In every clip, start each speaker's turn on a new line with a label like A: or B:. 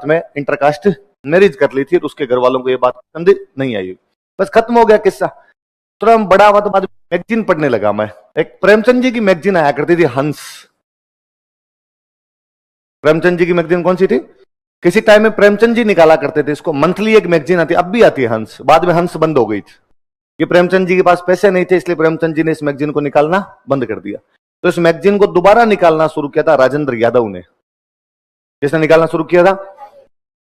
A: में intercaste marriage कर ली थी, तो उसके घर वालों को ये बात पसंद नहीं आई, बस खत्म हो गया किस्सा। थोड़ा हम बड़ा हुआ तो बाद में मैगजीन पढ़ने लगा मैं। एक प्रेमचंद जी की मैगजीन आया करती थी, हंस। प्रेमचंद जी की मैगजीन कौन सी थी? किसी टाइम में प्रेमचंद जी निकाला करते थे इसको, मंथली एक मैगजीन आती, अब भी आती है हंस, बाद में हंस बंद हो गई थी कि प्रेमचंद जी के पास पैसे नहीं थे, इसलिए प्रेमचंद जी ने इस मैगजीन को निकालना बंद कर दिया। तो इस मैगजीन को दोबारा निकालना शुरू किया था राजेंद्र यादव ने। किसने निकालना शुरू किया था?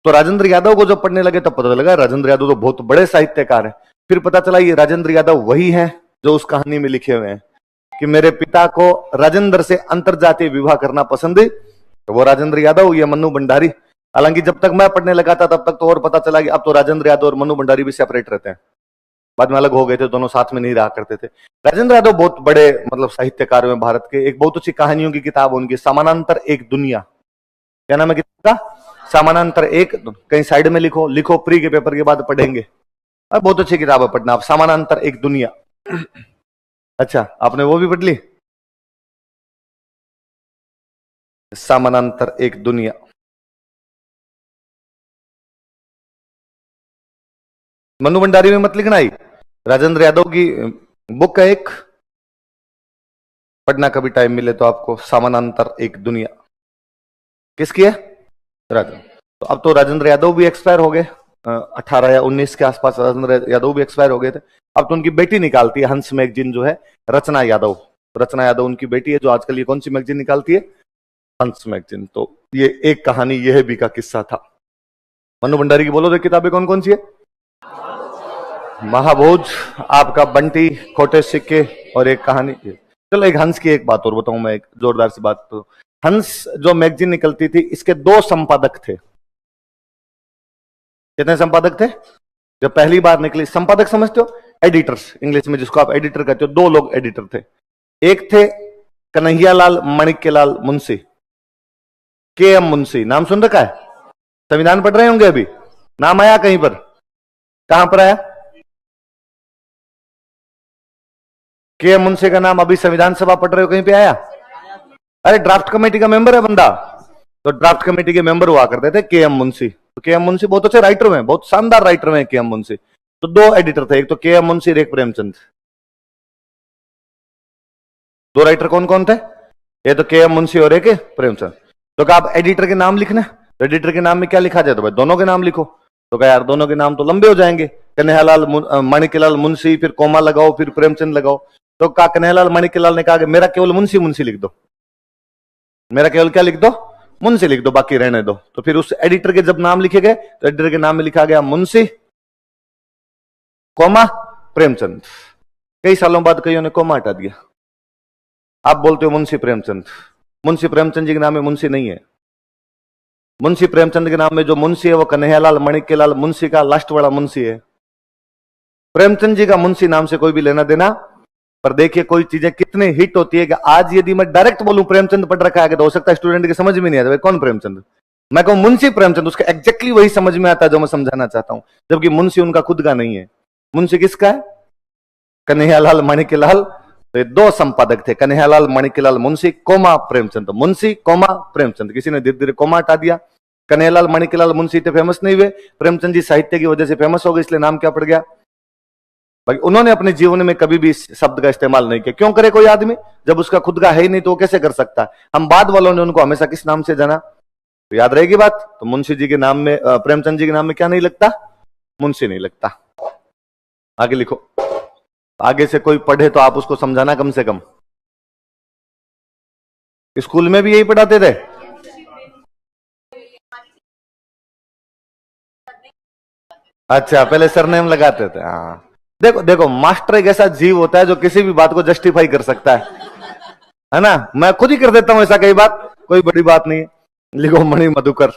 A: तो राजेंद्र यादव को जब पढ़ने लगे तब पता लगा राजेंद्र यादव तो बहुत बड़े साहित्यकार हैं। फिर पता चला ये राजेंद्र यादव वही हैं जो उस कहानी में लिखे हुए हैं कि मेरे पिता को राजेंद्र से अंतरजातीय विवाह करना पसंद है, तो वो राजेंद्र यादव, ये मन्नू भंडारी। हालांकि जब तक मैं पढ़ने लगा था तब तक तो और पता चला कि अब तो राजेंद्र यादव और मन्नू भंडारी भी सेपरेट रहते हैं, बाद में अलग हो गए थे, दोनों साथ में नहीं रहा करते थे। राजेंद्र यादव बहुत बड़े मतलब साहित्यकार में भारत के। एक बहुत अच्छी कहानियों की किताब उनकी, समानांतर एक दुनिया। क्या नाम है किताब का? समानांतर एक। कहीं साइड में लिखो, लिखो प्री के पेपर के बाद पढ़ेंगे। और बहुत अच्छी किताब है, पढ़ना आप, समानांतर एक दुनिया। अच्छा, आपने वो भी पढ़ ली, समानांतर एक दुनिया। मन्नू भंडारी में मत लिखना ही, राजेंद्र यादव की बुक है एक, पढ़ना कभी टाइम मिले तो आपको, समानांतर एक दुनिया। किसकी है? राजेंद्र। तो अब तो राजेंद्र यादव भी एक्सपायर हो गए, 18 या 19 के आसपास राजेंद्र यादव भी एक्सपायर हो गए थे। अब तो उनकी बेटी निकालती है हंस मैगजीन जो है, रचना यादव। रचना यादव उनकी बेटी है, जो आजकल ये कौन सी मैगजीन निकालती है? हंस मैगजीन। तो ये एक कहानी, यह भी का किस्सा था। मन्नू भंडारी की बोलो तो किताबें कौन कौन सी है? महाभोज, आपका बंटी, खोटे सिक्के, और एक कहानी। चलो एक हंस की एक बात और बताऊं मैं, एक जोरदार सी बात। तो हंस जो मैगजीन निकलती थी, इसके 2 संपादक थे। कितने संपादक थे? जब पहली बार निकली, संपादक समझते हो? एडिटर्स, इंग्लिश में जिसको आप एडिटर कहते हो। 2 लोग एडिटर थे। एक थे कन्हैयालाल माणिक्यलाल मुंशी, के.एम. मुंशी, नाम सुन रखा है? संविधान पढ़ रहे होंगे अभी, नाम आया कहीं पर? कहां पर आया? के.एम. मुंशी का नाम अभी संविधान सभा पढ़ रहे हो, कहीं पे आया? अरे ड्राफ्ट कमेटी का मेंबर है बंदा, तो ड्राफ्ट कमेटी के मेंबर हुआ करते थे के.एम. मुंशी। तो के.एम. मुंशी बहुत अच्छे राइटर में, बहुत शानदार राइटर में के.एम. मुंशी। तो 2 एडिटर थे, एक तो के.एम. मुंशी और एक प्रेमचंद। 2 राइटर कौन कौन थे? ये तो के.एम. मुंशी और एक प्रेमचंद। तो क्या आप एडिटर के नाम लिखना, तो एडिटर के नाम में क्या लिखा जाए? तो भाई दोनों के नाम लिखो। तो क्या यार दोनों के नाम तो लंबे हो जाएंगे, कन्हैयालाल माणिक्यलाल मुंशी, फिर कोमा लगाओ, फिर प्रेमचंद लगाओ। तो कहा कन्हैयालाल माणिक्यलाल ने कहा कि मेरा केवल मुंशी मुंशी लिख दो, मेरा केवल क्या लिख दो? मुंशी लिख दो, बाकी रहने दो। तो फिर उस एडिटर के जब नाम लिखे गए, तो एडिटर के नाम में लिखा गया मुंशी कोमा प्रेमचंद। कई सालों बाद कईयों ने कोमा हटा दिया, आप बोलते हो मुंशी प्रेमचंद। मुंशी प्रेमचंद जी के नाम में मुंशी नहीं है। मुंशी प्रेमचंद के नाम में जो मुंशी है वो कन्हैयालाल माणिक्यलाल मुंशी का लास्ट वाला मुंशी है। प्रेमचंद जी का मुंशी नाम से कोई भी लेना देना। पर देखिए कोई चीजें कितनी हिट होती है कि आज यदि मैं डायरेक्ट बोलूं प्रेमचंद पढ़ रखा है, तो हो सकता है स्टूडेंट के समझ में नहीं आता कौन प्रेमचंद। मैं कहूं मुंशी प्रेमचंद, उसका एग्जैक्टली वही समझ में आता है जो मैं समझाना चाहता हूं, जबकि मुंशी उनका खुद का नहीं है। मुंशी किसका है? कन्हैयालाल माणिक्यलाल। तो ये 2 संपादक थे, कन्हैयालाल माणिक्यलाल मुंशी, कोमा प्रेमचंद। मुंशी कोमा प्रेमचंद, किसी ने धीरे धीरे कोमा हटा दिया। कन्हैयालाल माणिक्यलाल मुंशी थे, फेमस नहीं हुए। प्रेमचंद जी साहित्य की वजह से फेमस हो गए, इसलिए नाम क्या पड़ गया? भाई उन्होंने अपने जीवन में कभी भी इस शब्द का इस्तेमाल नहीं किया। क्यों करे कोई आदमी, जब उसका खुद का है ही नहीं तो वो कैसे कर सकता है? हम बाद वालों ने उनको हमेशा किस नाम से जाना, तो याद रहेगी बात। तो मुंशी जी के नाम में, प्रेमचंद जी के नाम में क्या नहीं लगता? मुंशी नहीं लगता। आगे लिखो, आगे से कोई पढ़े तो आप उसको समझाना कम से कम। स्कूल में भी यही पढ़ाते थे? अच्छा, पहले सरनेम लगाते थे। हाँ देखो देखो, मास्टर एक ऐसा जीव होता है जो किसी भी बात को जस्टिफाई कर सकता है ना? मैं खुद ही कर देता हूं ऐसा कई बात, कोई बड़ी बात नहीं है। लिखो मणि मधुकर।